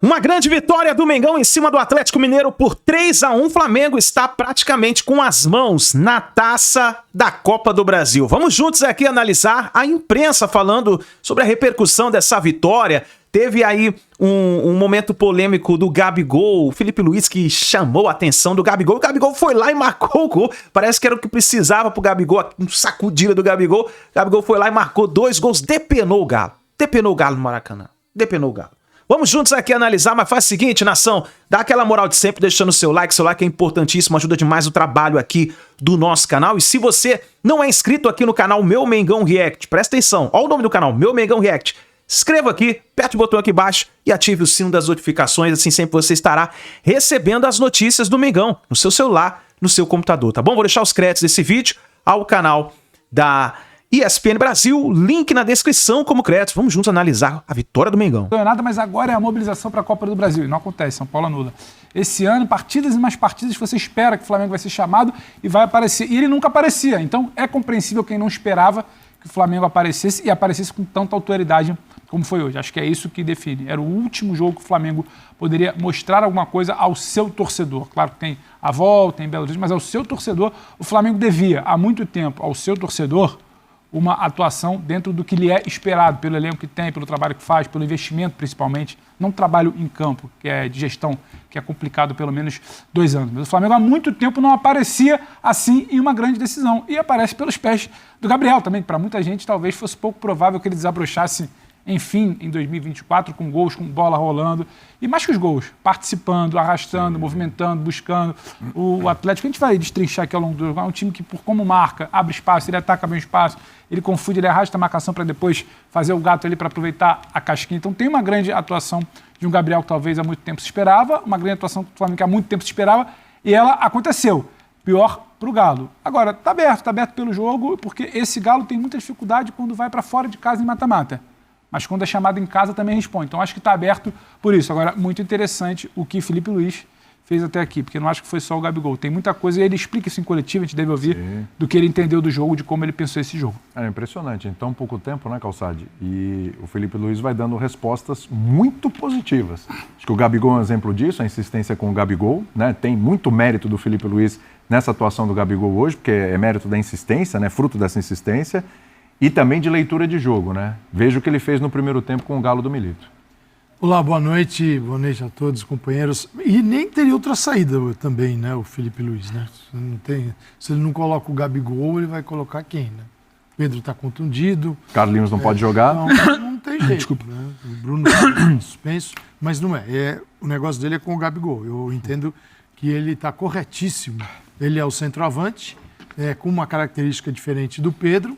Uma grande vitória do Mengão em cima do Atlético Mineiro por 3-1. O Flamengo está praticamente com as mãos na taça da Copa do Brasil. Vamos juntos aqui analisar a imprensa falando sobre a repercussão dessa vitória. Teve aí um momento polêmico do Gabigol, o Felipe Luiz que chamou a atenção do Gabigol. O Gabigol foi lá e marcou o gol. Parece que era o que precisava pro Gabigol, um sacudida do Gabigol. O Gabigol foi lá e marcou 2 gols, depenou o Galo. Depenou o Galo no Maracanã. Depenou o Galo. Vamos juntos aqui analisar, mas faz o seguinte, nação, dá aquela moral de sempre, deixando seu like é importantíssimo, ajuda demais o trabalho aqui do nosso canal. E se você não é inscrito aqui no canal Meu Mengão React, presta atenção, olha o nome do canal, Meu Mengão React. Se inscreva aqui, aperte o botão aqui embaixo e ative o sino das notificações, assim sempre você estará recebendo as notícias do Mengão no seu celular, no seu computador, tá bom? Vou deixar os créditos desse vídeo ao canal da ESPN Brasil, link na descrição como créditos. Vamos juntos analisar a vitória do Mengão. Não é nada, mas agora é a mobilização para a Copa do Brasil. E não acontece, São Paulo anula. Esse ano, partidas e mais partidas, você espera que o Flamengo vai ser chamado e vai aparecer. E ele nunca aparecia. Então é compreensível quem não esperava que o Flamengo aparecesse e aparecesse com tanta autoridade como foi hoje. Acho que é isso que define. Era o último jogo que o Flamengo poderia mostrar alguma coisa ao seu torcedor. Claro que tem a volta, tem Belo Horizonte, mas ao seu torcedor, o Flamengo devia, há muito tempo, ao seu torcedor, uma atuação dentro do que lhe é esperado, pelo elenco que tem, pelo trabalho que faz, pelo investimento principalmente, não trabalho em campo, que é de gestão, que é complicado pelo menos 2 anos. Mas o Flamengo há muito tempo não aparecia assim em uma grande decisão. E aparece pelos pés do Gabriel também, que para muita gente talvez fosse pouco provável que ele desabrochasse, enfim, em 2024, com gols, com bola rolando. E mais que os gols, participando, arrastando, movimentando, buscando. O Atlético, a gente vai destrinchar aqui ao longo do jogo, é um time que, por como marca, abre espaço, ele ataca bem o espaço, ele confunde, ele arrasta a marcação para depois fazer o gato ali para aproveitar a casquinha. Então tem uma grande atuação de um Gabriel que talvez há muito tempo se esperava, uma grande atuação do Flamengo que há muito tempo se esperava, e ela aconteceu. Pior para o Galo. Agora, está aberto pelo jogo, porque esse Galo tem muita dificuldade quando vai para fora de casa em mata-mata. Mas quando é chamado em casa também responde. Então acho que está aberto por isso. Agora, muito interessante o que Felipe Luiz fez até aqui, porque não acho que foi só o Gabigol. Tem muita coisa, e ele explica isso em coletivo, a gente deve ouvir, do que ele entendeu do jogo, de como ele pensou esse jogo. É impressionante. Em tão pouco tempo, né, Calçade? E o Felipe Luiz vai dando respostas muito positivas. Acho que o Gabigol é um exemplo disso, a insistência com o Gabigol, né? Tem muito mérito do Felipe Luiz nessa atuação do Gabigol hoje, porque é mérito da insistência, né? Fruto dessa insistência. E também de leitura de jogo, né? Veja o que ele fez no primeiro tempo com o Galo do Milito. Olá, boa noite a todos, companheiros. E nem teria outra saída também, né, o Felipe Luiz, né? Se ele não coloca o Gabigol, ele vai colocar quem, né? Pedro está contundido. Carlinhos não pode jogar. Não tem jeito. Desculpa. Né? O Bruno está suspenso, mas não é. O negócio dele é com o Gabigol. Eu entendo que ele está corretíssimo. Ele é o centroavante, com uma característica diferente do Pedro.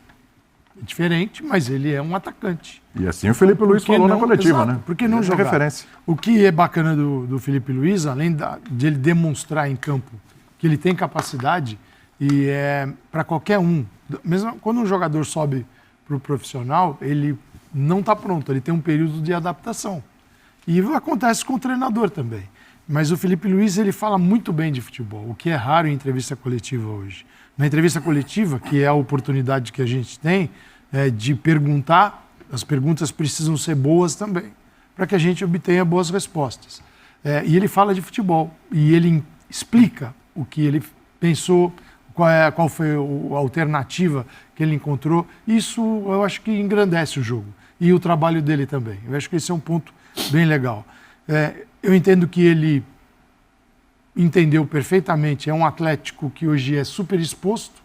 Diferente, mas ele é um atacante. E assim o Felipe Luiz falou na coletiva, exato, né? Por que não jogar? Referência. O que é bacana do Felipe Luiz, além de ele demonstrar em campo que ele tem capacidade, e é para qualquer um, mesmo quando um jogador sobe para o profissional, ele não está pronto, ele tem um período de adaptação. E acontece com o treinador também. Mas o Felipe Luiz, ele fala muito bem de futebol, o que é raro em entrevista coletiva hoje. Na entrevista coletiva, que é a oportunidade que a gente tem de perguntar, as perguntas precisam ser boas também, para que a gente obtenha boas respostas. E ele fala de futebol, e ele explica o que ele pensou, qual foi a alternativa que ele encontrou. Isso eu acho que engrandece o jogo, e o trabalho dele também. Eu acho que esse é um ponto bem legal. Eu entendo que ele entendeu perfeitamente, é um Atlético que hoje é super exposto.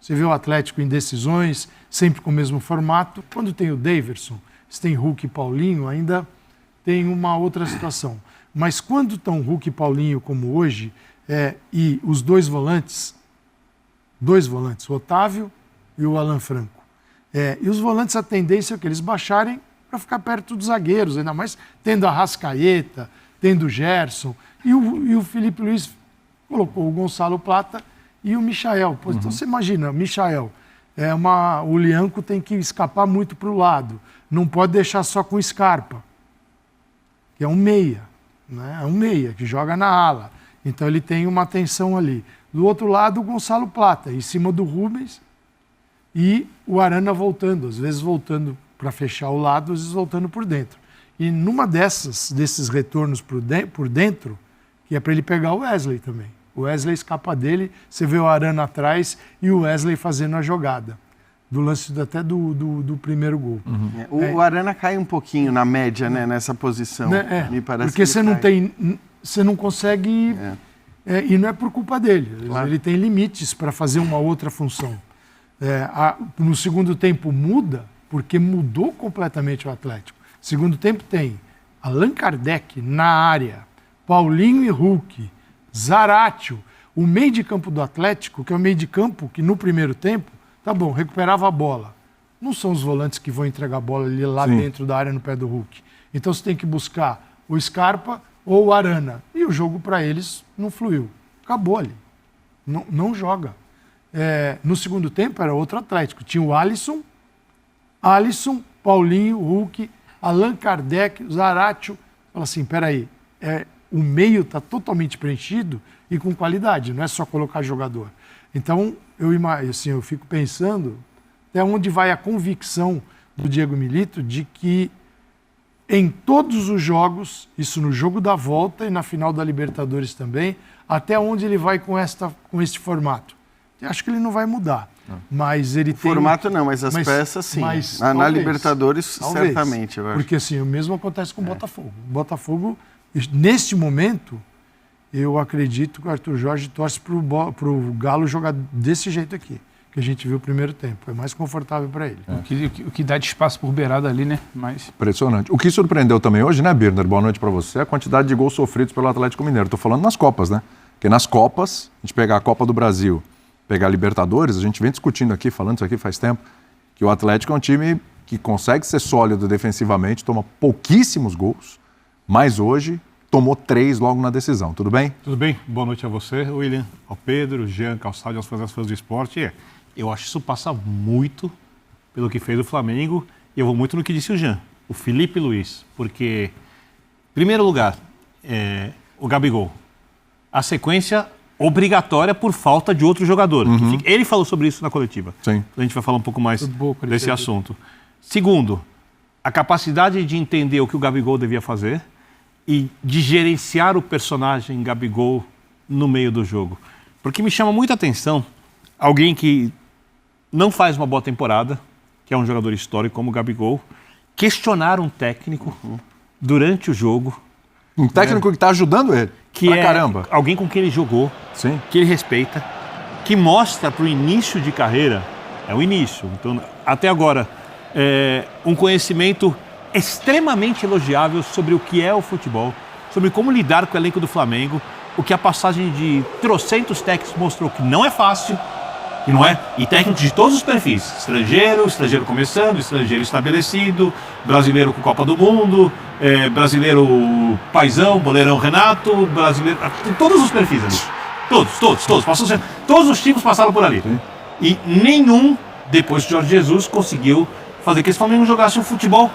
Você vê o Atlético em decisões, sempre com o mesmo formato. Quando tem o Daverson, se tem Hulk e Paulinho, ainda tem uma outra situação. Mas quando estão Hulk e Paulinho como hoje, e os dois volantes, o Otávio e o Alan Franco, e os volantes, a tendência é que eles baixarem para ficar perto dos zagueiros, ainda mais tendo a Arrascaeta, tendo o Gerson. E o Felipe Luiz colocou o Gonçalo Plata e o Michael. Então você imagina, Michael, o Lianco tem que escapar muito para o lado. Não pode deixar só com o Scarpa, que é um meia, né? É um meia que joga na ala. Então ele tem uma atenção ali. Do outro lado, o Gonçalo Plata, em cima do Rubens, e o Arana voltando, às vezes voltando para fechar o lado, às vezes voltando por dentro. E numa desses retornos por dentro, que é para ele pegar o Wesley também. O Wesley escapa dele, você vê o Arana atrás e o Wesley fazendo a jogada. Do lance até do primeiro gol. O Arana cai um pouquinho na média, né, nessa posição. Me parece porque você não consegue... e não é por culpa dele. Claro. Ele tem limites para fazer uma outra função. No segundo tempo muda, porque mudou completamente o Atlético. Segundo tempo tem Allan Kardec na área, Paulinho e Hulk, Zaratio, o meio de campo do Atlético, que é o meio de campo que no primeiro tempo, tá bom, recuperava a bola. Não são os volantes que vão entregar a bola ali lá dentro da área no pé do Hulk. Então você tem que buscar o Scarpa ou o Arana. E o jogo para eles não fluiu. Acabou ali. Não joga. No segundo tempo era outro Atlético. Tinha o Alisson, Paulinho, Hulk, Allan Kardec, Zaratio. Fala assim, peraí, o meio está totalmente preenchido e com qualidade, não é só colocar jogador. Então, eu fico pensando até onde vai a convicção do Diego Milito de que em todos os jogos, isso no jogo da volta e na final da Libertadores também, até onde ele vai com este formato. Eu acho que ele não vai mudar. Mas ele tem... formato não, mas as peças sim. Na Libertadores, talvez, certamente. Porque assim, o mesmo acontece com o Botafogo. O Botafogo, neste momento, eu acredito que o Arthur Jorge torce para o Galo jogar desse jeito aqui, que a gente viu o primeiro tempo. É mais confortável para ele. O que dá de espaço por beirada ali, né? Mas... impressionante. O que surpreendeu também hoje, né, Birner? Boa noite para você. A quantidade de gols sofridos pelo Atlético Mineiro. Estou falando nas Copas, né? Porque nas Copas, a gente pegar a Copa do Brasil, pegar a Libertadores, a gente vem discutindo aqui, falando isso aqui faz tempo, que o Atlético é um time que consegue ser sólido defensivamente, toma pouquíssimos gols, mas hoje tomou 3 logo na decisão. Tudo bem? Tudo bem. Boa noite a você, William, ao Pedro, Jean, Calçado, aos fãs do esporte. Eu acho que isso passa muito pelo que fez o Flamengo e eu vou muito no que disse o Jean, o Felipe Luiz, porque, em primeiro lugar, o Gabigol, a sequência obrigatória por falta de outro jogador. Ele falou sobre isso na coletiva. Sim. A gente vai falar um pouco mais desse assunto. Segundo, a capacidade de entender o que o Gabigol devia fazer e de gerenciar o personagem Gabigol no meio do jogo. Porque me chama muita atenção alguém que não faz uma boa temporada, que é um jogador histórico como o Gabigol, questionar um técnico durante o jogo. Um técnico que está ajudando ele. Que caramba. Alguém com quem ele jogou, sim, que ele respeita, que mostra para o início de carreira, é o início, então até agora, um conhecimento extremamente elogiável sobre o que é o futebol, sobre como lidar com o elenco do Flamengo, o que a passagem de trocentos técnicos mostrou que não é fácil, que não é, e técnicos de todos os perfis, estrangeiro começando, estrangeiro estabelecido, brasileiro com Copa do Mundo, brasileiro paizão, boleirão Renato, brasileiro, todos os perfis ali, todos os tipos passaram por ali. Sim. E nenhum, depois de Jorge Jesus, conseguiu fazer que esse Flamengo jogasse um futebol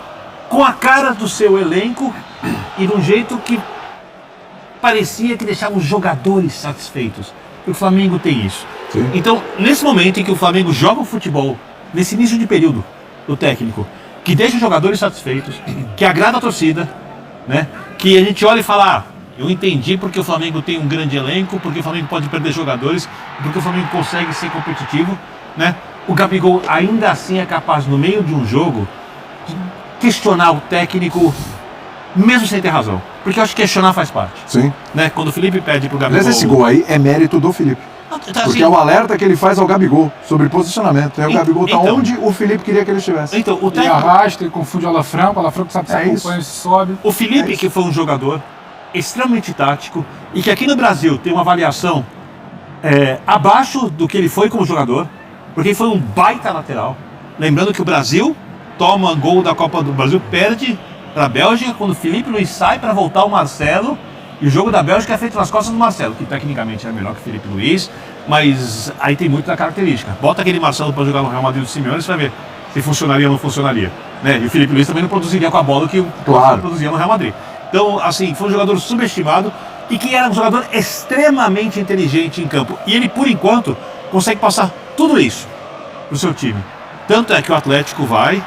com a cara do seu elenco e de um jeito que parecia que deixava os jogadores satisfeitos. E o Flamengo tem isso. Sim. Então, nesse momento em que o Flamengo joga o futebol, nesse início de período do técnico, que deixa os jogadores satisfeitos, que agrada a torcida, né? Que a gente olha e fala, eu entendi porque o Flamengo tem um grande elenco, porque o Flamengo pode perder jogadores, porque o Flamengo consegue ser competitivo, né? O Gabigol ainda assim é capaz, no meio de um jogo, de questionar o técnico, mesmo sem ter razão. Porque eu acho que questionar faz parte. Sim. Né? Quando o Felipe pede pro Gabigol... Mas esse gol aí é mérito do Felipe. Porque é o alerta que ele faz ao Gabigol sobre posicionamento. Aí o Gabigol está onde o Felipe queria que ele estivesse. Então, o técnico... Ele arrasta, ele confunde o Alafranco sabe se acompanha, se sobe. O Felipe, que foi um jogador extremamente tático e que aqui no Brasil tem uma avaliação abaixo do que ele foi como jogador, porque ele foi um baita lateral. Lembrando que o Brasil toma gol da Copa do Brasil, perde para a Bélgica, quando o Felipe Luiz sai para voltar o Marcelo, e o jogo da Bélgica é feito nas costas do Marcelo, que tecnicamente é melhor que o Felipe Luiz, mas aí tem muito da característica. Bota aquele Marcelo para jogar no Real Madrid do Simeone, você vai ver se funcionaria ou não funcionaria. Né? E o Felipe Luiz também não produziria com a bola que o Marcelo produzia no Real Madrid. Então, assim, foi um jogador subestimado e que era um jogador extremamente inteligente em campo. E ele, por enquanto, consegue passar tudo isso pro seu time. Tanto é que o Atlético vai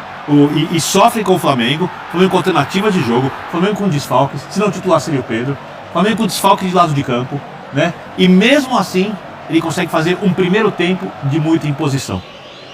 e sofrem com o Flamengo com alternativas de jogo, Flamengo com desfalques, se não titular seria o Pedro, Flamengo com desfalques de lado de campo, né? E mesmo assim, ele consegue fazer um primeiro tempo de muita imposição.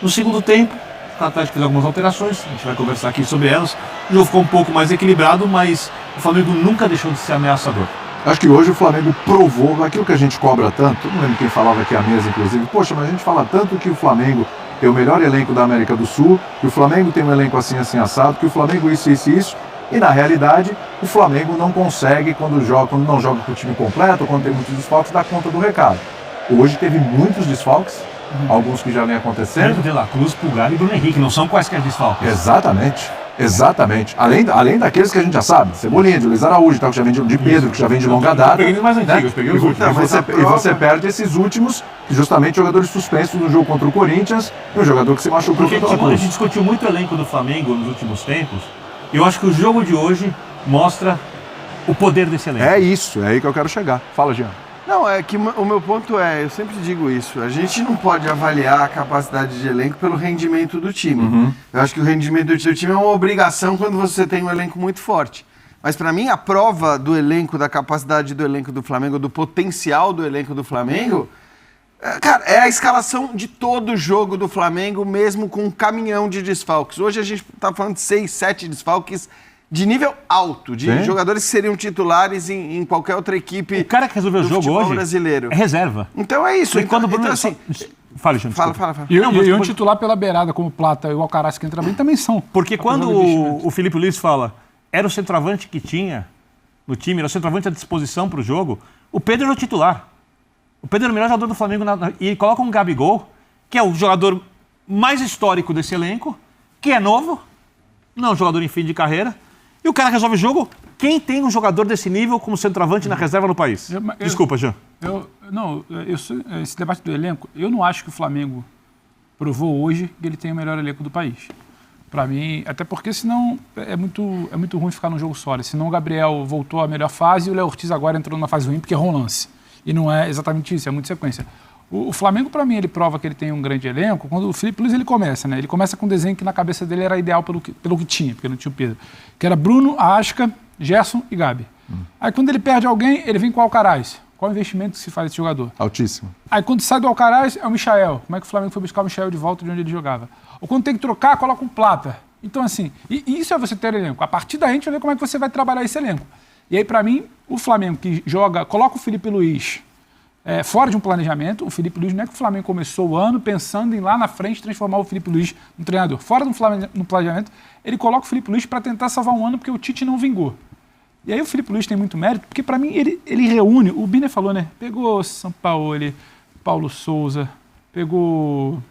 No segundo tempo, o Atlético fez algumas alterações, a gente vai conversar aqui sobre elas. O jogo ficou um pouco mais equilibrado, mas o Flamengo nunca deixou de ser ameaçador. Acho que hoje o Flamengo provou aquilo que a gente cobra tanto, não lembro quem falava aqui à mesa, inclusive, poxa, mas a gente fala tanto que o Flamengo tem o melhor elenco da América do Sul, que o Flamengo tem um elenco assim, assim, assado, que o Flamengo isso, e na realidade o Flamengo não consegue, quando não joga com o time completo, quando tem muitos desfalques, dar conta do recado. Hoje teve muitos desfalques, alguns que já vem acontecendo. De La Cruz, Pulgar e Bruno Henrique, não são quaisquer desfalques. Exatamente. Além daqueles que a gente já sabe, Cebolinha, de Luiz Araújo, tal, que já vem de Pedro, que já vem de longa data. Peguei os mais antigos, peguei os últimos. E você perde esses últimos, justamente jogadores suspensos no jogo contra o Corinthians, e um jogador que se machucou contra o Cruz. A gente Cruz. discutiu muito o elenco do Flamengo nos últimos tempos, e eu acho que o jogo de hoje mostra o poder desse elenco. É isso, é aí que eu quero chegar. Fala, Jean. Não, é que o meu ponto eu sempre digo isso, a gente não pode avaliar a capacidade de elenco pelo rendimento do time. Eu acho que o rendimento do time é uma obrigação quando você tem um elenco muito forte. Mas para mim, a prova do elenco, da capacidade do elenco do Flamengo, do potencial do elenco do Flamengo, cara, é a escalação de todo o jogo do Flamengo, mesmo com um caminhão de desfalques. Hoje a gente está falando de 6, 7 desfalques de nível alto, de jogadores que seriam titulares em qualquer outra equipe. O cara que resolveu o jogo hoje brasileiro. É reserva. Então é isso. Então assim, fala. E um titular pela beirada, como o Plata e o Alcaraz, que entra bem, também são. Porque quando o Felipe Luiz fala, era o centroavante que tinha no time, era o centroavante à disposição para o jogo, o Pedro era o titular. O Pedro era o melhor jogador do Flamengo e coloca um Gabigol, que é o jogador mais histórico desse elenco, que é novo, não é um jogador em fim de carreira. E o cara resolve o jogo. Quem tem um jogador desse nível como centroavante na reserva no país? Desculpa, Jean. Esse debate do elenco, eu não acho que o Flamengo provou hoje que ele tem o melhor elenco do país. Para mim, até porque senão é muito ruim ficar num jogo só. Senão o Gabriel voltou à melhor fase e o Léo Ortiz agora entrou numa fase ruim porque errou um lance. E não é exatamente isso, é muita sequência. O Flamengo, para mim, ele prova que ele tem um grande elenco quando o Felipe Luiz ele começa, né? Ele começa com um desenho que na cabeça dele era ideal pelo que tinha, porque não tinha o Pedro. Que era Bruno, Arrasca, Gerson e Gabi. Aí quando ele perde alguém, ele vem com o Alcaraz. Qual o investimento que se faz desse jogador? Altíssimo. Aí quando sai do Alcaraz, é o Michael. Como é que o Flamengo foi buscar o Michael de volta de onde ele jogava? Ou quando tem que trocar, coloca um Plata. Então, assim, e isso é você ter elenco. A partir daí a gente vai ver como é que você vai trabalhar esse elenco. E aí, para mim, o Flamengo que joga, coloca o Felipe Luiz fora de um planejamento. O Felipe Luiz não é que o Flamengo começou o ano pensando em lá na frente transformar o Felipe Luiz num treinador. Fora do planejamento, ele coloca o Felipe Luiz para tentar salvar um ano porque o Tite não vingou. E aí o Felipe Luiz tem muito mérito, porque para mim ele reúne, o Biner falou, né? Pegou Sampaoli, Paulo Souza, pegou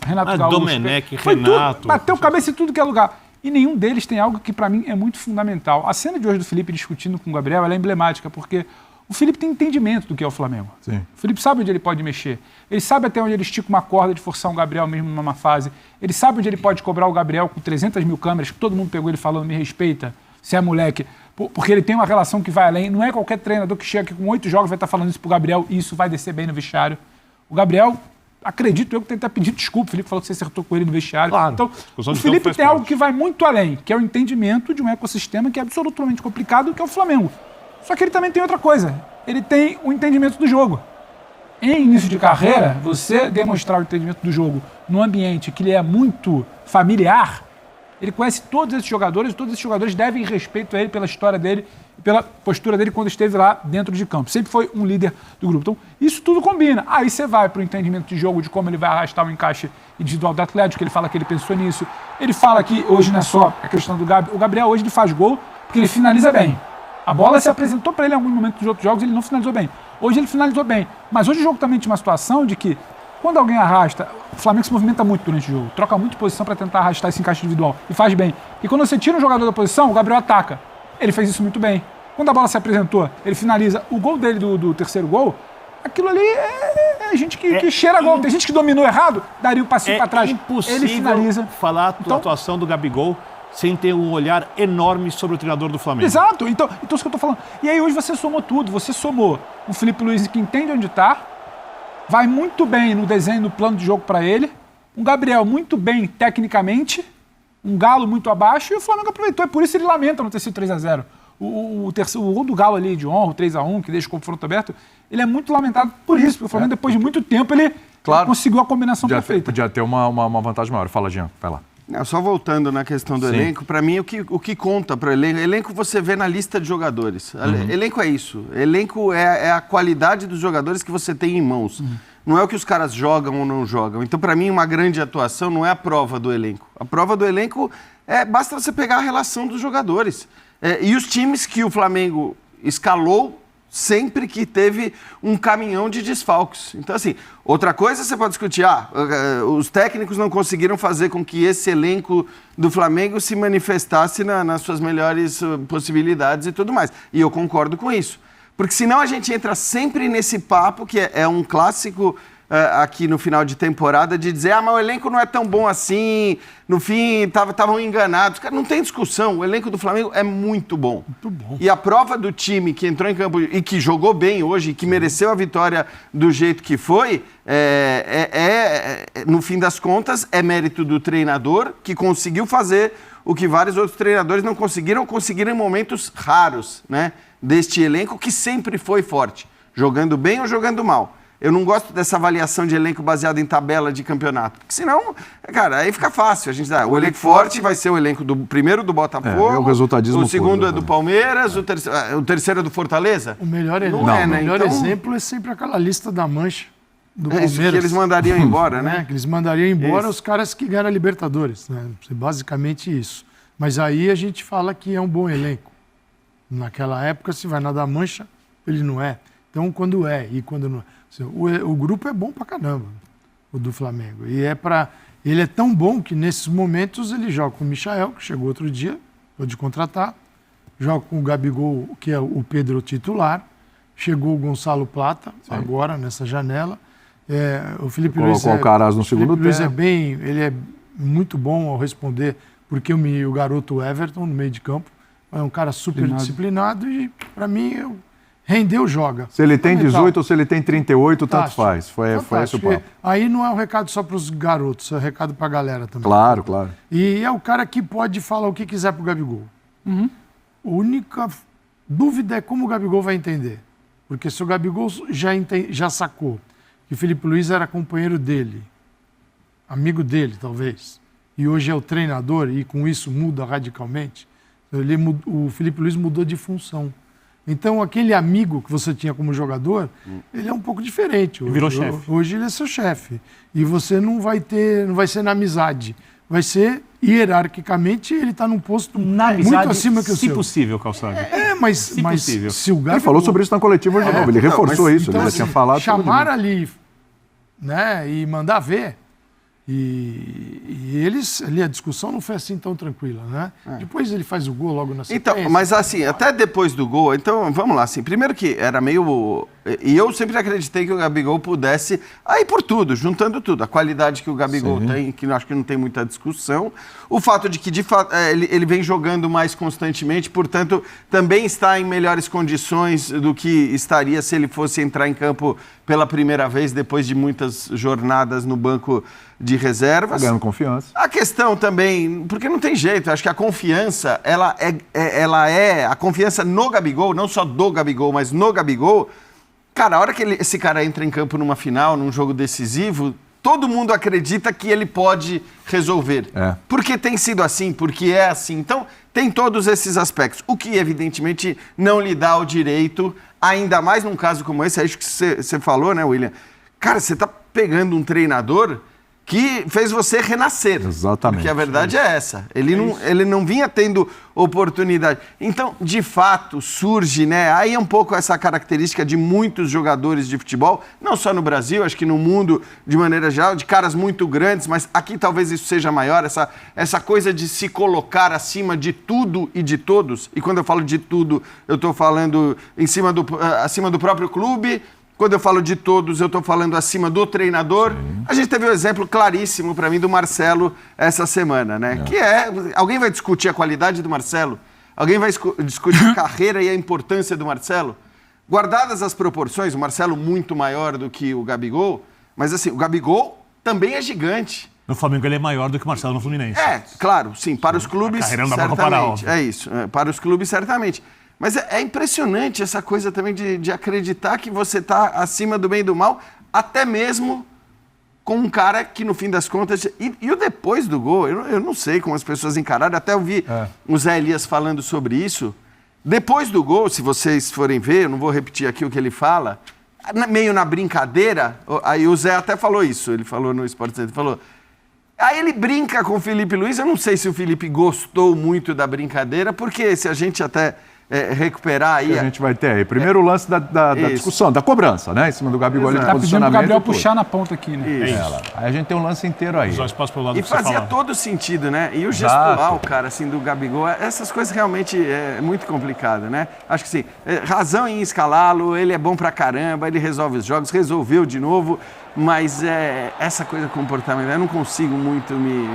Renato Gaúcho. Domenech, Renato. Tudo, bateu cabeça em tudo que é lugar. E nenhum deles tem algo que para mim é muito fundamental. A cena de hoje do Felipe discutindo com o Gabriel, ela é emblemática, porque o Felipe tem entendimento do que é o Flamengo. Sim. O Felipe sabe onde ele pode mexer. Ele sabe até onde ele estica uma corda de forçar um Gabriel mesmo numa fase. Ele sabe onde ele pode cobrar o Gabriel com 300 mil câmeras, que todo mundo pegou ele falando, me respeita, você é moleque. Porque ele tem uma relação que vai além. Não é qualquer treinador que chega aqui com 8 jogos vai estar falando isso pro Gabriel e isso vai descer bem no vestiário. O Gabriel, acredito eu que tem até pedido desculpa. O Felipe falou que você acertou com ele no vestiário. Claro. Então, o Felipe tem algo que vai muito além, que é o entendimento de um ecossistema que é absolutamente complicado, que é o Flamengo. Só que ele também tem outra coisa. Ele tem o entendimento do jogo. Em início de carreira, você demonstrar o entendimento do jogo num ambiente que lhe é muito familiar, ele conhece todos esses jogadores e todos esses jogadores devem respeito a ele pela história dele e pela postura dele quando esteve lá dentro de campo. Sempre foi um líder do grupo. Então, isso tudo combina. Aí você vai para o entendimento de jogo, de como ele vai arrastar o encaixe individual do Atlético, que ele fala que ele pensou nisso. Ele fala que hoje não é só a questão do Gabi. O Gabriel hoje ele faz gol porque ele finaliza bem. A bola se apresentou para ele em algum momento dos outros jogos e ele não finalizou bem. Hoje ele finalizou bem. Mas hoje o jogo também tinha uma situação de que quando alguém arrasta, o Flamengo se movimenta muito durante o jogo, troca muito de posição para tentar arrastar esse encaixe individual e faz bem. E quando você tira um jogador da posição, o Gabriel ataca. Ele fez isso muito bem. Quando a bola se apresentou, ele finaliza. O gol dele do terceiro gol, aquilo ali é gente que cheira gol. Tem gente que dominou errado, daria o passinho para trás. Ele finaliza. Falar da atuação do Gabigol sem ter um olhar enorme sobre o treinador do Flamengo. Exato. Então isso que eu tô falando. E aí hoje você somou tudo. Você somou o Felipe Luiz que entende onde está, vai muito bem no desenho, no plano de jogo para ele. Um Gabriel muito bem tecnicamente um Galo muito abaixo e o Flamengo aproveitou. É por isso ele lamenta não ter sido 3-0. O gol do Galo ali de honra, o 3-1, que deixa o confronto aberto, ele é muito lamentado por isso, porque o Flamengo, depois de muito tempo, ele conseguiu a combinação perfeita. Podia ter uma vantagem maior. Fala, Jean, vai lá. Não, só voltando na questão do elenco, para mim o que conta para o elenco você vê na lista de jogadores. Elenco é isso. Elenco é a qualidade dos jogadores que você tem em mãos. Não é o que os caras jogam ou não jogam. Então, para mim, uma grande atuação não é a prova do elenco. A prova do elenco basta você pegar a relação dos jogadores. E os times que o Flamengo escalou sempre que teve um caminhão de desfalques. Então, assim, outra coisa você pode discutir, os técnicos não conseguiram fazer com que esse elenco do Flamengo se manifestasse nas suas melhores possibilidades e tudo mais. E eu concordo com isso. Porque senão a gente entra sempre nesse papo, que é um clássico aqui no final de temporada, de dizer, mas o elenco não é tão bom assim, no fim estavam enganados. Cara, não tem discussão, o elenco do Flamengo é muito bom. Muito bom. E a prova do time que entrou em campo e que jogou bem hoje, que mereceu a vitória do jeito que foi, no fim das contas, é mérito do treinador, que conseguiu fazer o que vários outros treinadores não conseguiram em momentos raros, né, deste elenco que sempre foi forte, jogando bem ou jogando mal. Eu não gosto dessa avaliação de elenco baseada em tabela de campeonato, porque senão, cara, aí fica fácil. A gente dá, o elenco forte vai ser o elenco primeiro do Botafogo, o resultadismo o segundo puro, é do Palmeiras, o terceiro é do Fortaleza. O melhor, não é, né? O melhor então, exemplo é sempre aquela lista da Mancha do isso Palmeiras. que eles mandariam embora, né? Que eles mandariam embora Isso. os caras que ganharam a Libertadores, né? Basicamente isso. Mas aí a gente fala que é um bom elenco. Naquela época, se vai na da Mancha, ele não é. Então, quando é e quando não é. O grupo é bom pra caramba, o do Flamengo. E ele é tão bom que nesses momentos ele joga com o Michael, que chegou outro dia, pode contratar. Joga com o Gabigol, que é o Pedro titular. Chegou o Gonçalo Plata, agora, nessa janela. O Felipe Luiz. Colocou o Caraz no segundo tempo. Luiz ele é muito bom ao responder, porque o garoto Everton, no meio de campo, é um cara super disciplinado e, para mim, rendeu, joga. Se ele tem 18 ou se ele tem 38, tanto faz. Foi esse o papo. Aí não é um recado só para os garotos, é um recado para a galera também. Claro, claro. E é o cara que pode falar o que quiser pro Gabigol. A única dúvida é como o Gabigol vai entender. Porque se o Gabigol já sacou que o Felipe Luiz era companheiro dele, amigo dele, talvez, e hoje é o treinador e com isso muda radicalmente, o Felipe Luiz mudou de função. Então, aquele amigo que você tinha como jogador, ele é um pouco diferente. Virou chefe. Hoje ele é seu chefe. E você não vai ser na amizade. Vai ser, hierarquicamente, ele está num posto muito acima que o seu. Se possível, Calçado. Mas se o Gabigol... Ele falou sobre isso na coletiva de novo, ele reforçou isso, então, ele já tinha falado. Chamar ali, né, e mandar ver. E ali a discussão não foi assim tão tranquila, né? Depois ele faz o gol logo na sequência. Então, mas assim, até depois do gol, então vamos lá, assim, primeiro que era meio... E eu sempre acreditei que o Gabigol pudesse, aí por tudo, juntando tudo, a qualidade que o Gabigol tem, que eu acho que não tem muita discussão, o fato de que, de fato, ele vem jogando mais constantemente, portanto, também está em melhores condições do que estaria se ele fosse entrar em campo pela primeira vez, depois de muitas jornadas no banco de reservas. Tá ganhando confiança. A questão também, porque não tem jeito, eu acho que a confiança, ela é a confiança no Gabigol, não só do Gabigol, mas no Gabigol. Cara, a hora que esse cara entra em campo numa final, num jogo decisivo, todo mundo acredita que ele pode resolver. Porque tem sido assim, porque é assim. Então, tem todos esses aspectos. O que, evidentemente, não lhe dá o direito, ainda mais num caso como esse, é isso que você falou, né, William? Cara, você tá pegando um treinador que fez você renascer. Exatamente. Porque a verdade é essa. Ele não vinha tendo oportunidade. Então, de fato, surge, né? Aí é um pouco essa característica de muitos jogadores de futebol, não só no Brasil, acho que no mundo, de maneira geral, de caras muito grandes, mas aqui talvez isso seja maior, essa coisa de se colocar acima de tudo e de todos. E quando eu falo de tudo, eu estou falando acima do próprio clube. Quando eu falo de todos, eu estou falando acima do treinador. Sim. A gente teve um exemplo claríssimo para mim do Marcelo essa semana, né? Que alguém vai discutir a qualidade do Marcelo? Alguém vai discutir a carreira e a importância do Marcelo? Guardadas as proporções, o Marcelo muito maior do que o Gabigol, mas assim, o Gabigol também é gigante. No Flamengo ele é maior do que o Marcelo no Fluminense. Claro, sim, para os clubes, carreira não dá pra comparar, certamente. óbvio. É isso, para os clubes, certamente. Mas é impressionante essa coisa também de acreditar que você está acima do bem e do mal, até mesmo com um cara que, no fim das contas... E o depois do gol, eu não sei como as pessoas encararam, até eu vi o Zé Elias falando sobre isso. Depois do gol, se vocês forem ver, eu não vou repetir aqui o que ele fala, meio na brincadeira, aí o Zé até falou isso, ele falou no Sport Center, falou... Aí ele brinca com o Felipe Luiz, eu não sei se o Felipe gostou muito da brincadeira, porque se a gente até recuperar aí... Que a gente vai ter aí. Primeiro o lance da discussão, da cobrança, né? Em cima do Gabigol, ele Tá pedindo pro posicionamento. Gabriel e tudo. puxar na ponta aqui, né? Aí a gente tem um lance inteiro aí. Os dois passos pro lado E que você fazia fala. todo sentido, né? E o Exato. gestual, cara, assim, do Gabigol, essas coisas realmente é muito complicado, né? Acho que sim, razão em escalá-lo, ele é bom pra caramba, ele resolve os jogos, resolveu de novo, mas essa coisa comportamental, eu não consigo muito me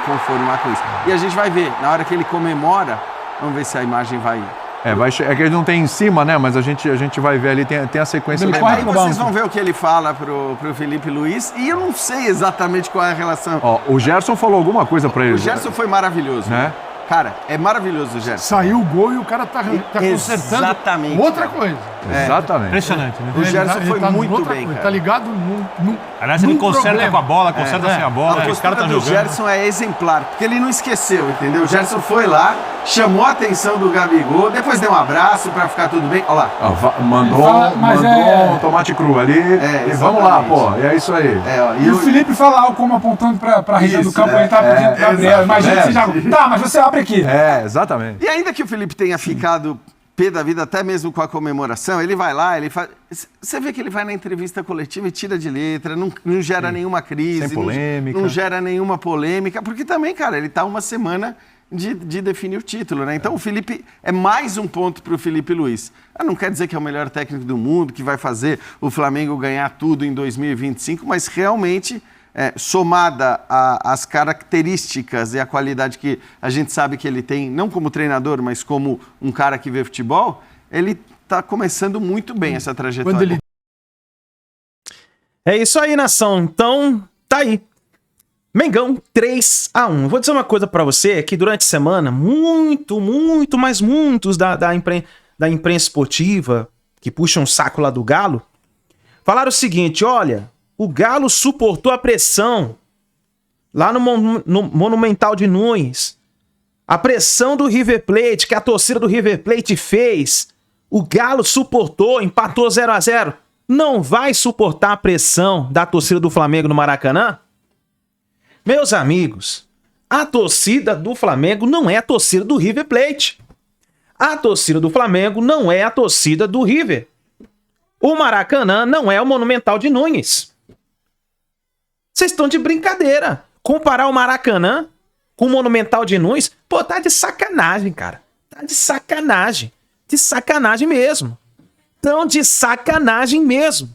conformar com isso. E a gente vai ver, na hora que ele comemora, vamos ver se a imagem vai... É que ele não tem em cima, né? Mas a gente vai ver ali, tem a sequência. Ele do- corre Aí pro vocês banco. vão ver o que ele fala pro Felipe Luiz, e eu não sei exatamente qual é a relação. Ó, o Gerson falou alguma coisa pra ele. O Gerson foi maravilhoso, Né? Cara, é maravilhoso o Gerson. Saiu o gol e o cara tá consertando Exatamente, outra cara. coisa. Exatamente. Impressionante, né? O Gerson Ele foi tá muito noutra bem, coisa, cara. Tá ligado num Aliás, ele num conserta problema. com a bola, conserta sem a bola. A Esse cara postura tá do jogando. Gerson é exemplar, porque ele não esqueceu, entendeu? O Gerson foi lá, chamou a atenção do Gabigol, depois deu um abraço pra ficar tudo bem. Olha lá. Ó, mandou Mas um tomate cru ali. E vamos lá, exatamente. pô. E é isso aí. E o Felipe fala algo como apontando pra região do Isso, campo, ele tá pedindo pro Gabriel. Imagina que você já... exatamente. Tá, mas você abre aqui. Exatamente. E ainda que o Felipe tenha ficado pé da vida, até mesmo com a comemoração, ele vai lá, ele faz... Você vê que ele vai na entrevista coletiva e tira de letra, não gera nenhuma crise. Sem polêmica. Não gera nenhuma polêmica, porque também, cara, ele tá uma semana de definir o título, né? Então o Felipe é mais um ponto para o Felipe Luiz. Não quer dizer que é o melhor técnico do mundo, que vai fazer o Flamengo ganhar tudo em 2025, mas realmente, somada às características e à qualidade que a gente sabe que ele tem, não como treinador, mas como um cara que vê futebol, ele está começando muito bem essa trajetória. Quando ele É isso aí, nação. Então, tá aí. Mengão 3-1. Vou dizer uma coisa pra você, que durante a semana, muitos da imprensa esportiva, que puxam um saco lá do Galo, falaram o seguinte, olha, o Galo suportou a pressão lá no Monumental de Nunes. A pressão do River Plate, que a torcida do River Plate fez, o Galo suportou, empatou 0-0. Não vai suportar a pressão da torcida do Flamengo no Maracanã? Meus amigos, a torcida do Flamengo não é a torcida do River Plate. A torcida do Flamengo não é a torcida do River. O Maracanã não é o Monumental de Nunes. Vocês estão de brincadeira. Comparar o Maracanã com o Monumental de Nunes, pô, tá de sacanagem, cara. Tá de sacanagem. De sacanagem mesmo. Tão de sacanagem mesmo.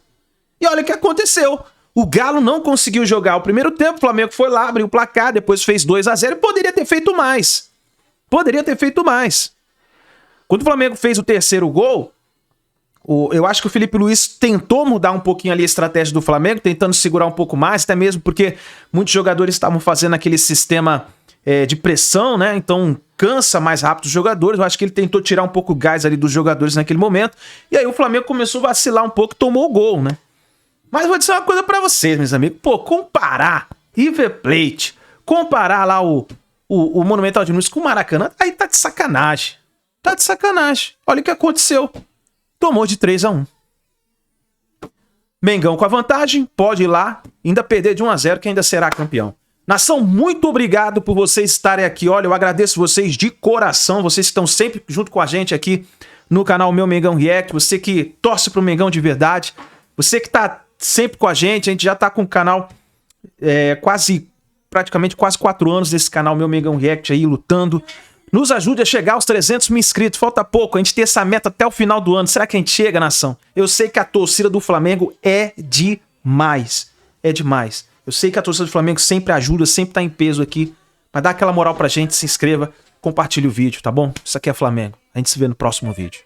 E olha o que aconteceu. O Galo não conseguiu jogar o primeiro tempo, o Flamengo foi lá, abriu o placar, depois fez 2-0 e poderia ter feito mais. Poderia ter feito mais. Quando o Flamengo fez o terceiro gol, eu acho que o Felipe Luiz tentou mudar um pouquinho ali a estratégia do Flamengo, tentando segurar um pouco mais, até mesmo porque muitos jogadores estavam fazendo aquele sistema de pressão, né? Então cansa mais rápido os jogadores. Eu acho que ele tentou tirar um pouco o gás ali dos jogadores naquele momento. E aí o Flamengo começou a vacilar um pouco e tomou o gol, né? Mas vou dizer uma coisa pra vocês, meus amigos. Pô, comparar River Plate, comparar lá o Monumental de Nunes com o Maracanã, aí tá de sacanagem. Tá de sacanagem. Olha o que aconteceu. Tomou de 3-1. Mengão com a vantagem, pode ir lá, ainda perder de 1-0, que ainda será campeão. Nação, muito obrigado por vocês estarem aqui. Olha, eu agradeço vocês de coração. Vocês estão sempre junto com a gente aqui no canal Meu Mengão React. Você que torce pro Mengão de verdade. Você que tá sempre com a gente já tá com o canal praticamente quase 4 anos desse canal Meu Mengão React aí, lutando. Nos ajude a chegar aos 300 mil inscritos. Falta pouco, a gente tem essa meta até o final do ano. Será que a gente chega, nação? Eu sei que a torcida do Flamengo é demais. É demais. Eu sei que a torcida do Flamengo sempre ajuda, sempre tá em peso aqui. Mas dá aquela moral pra gente, se inscreva, compartilhe o vídeo, tá bom? Isso aqui é Flamengo. A gente se vê no próximo vídeo.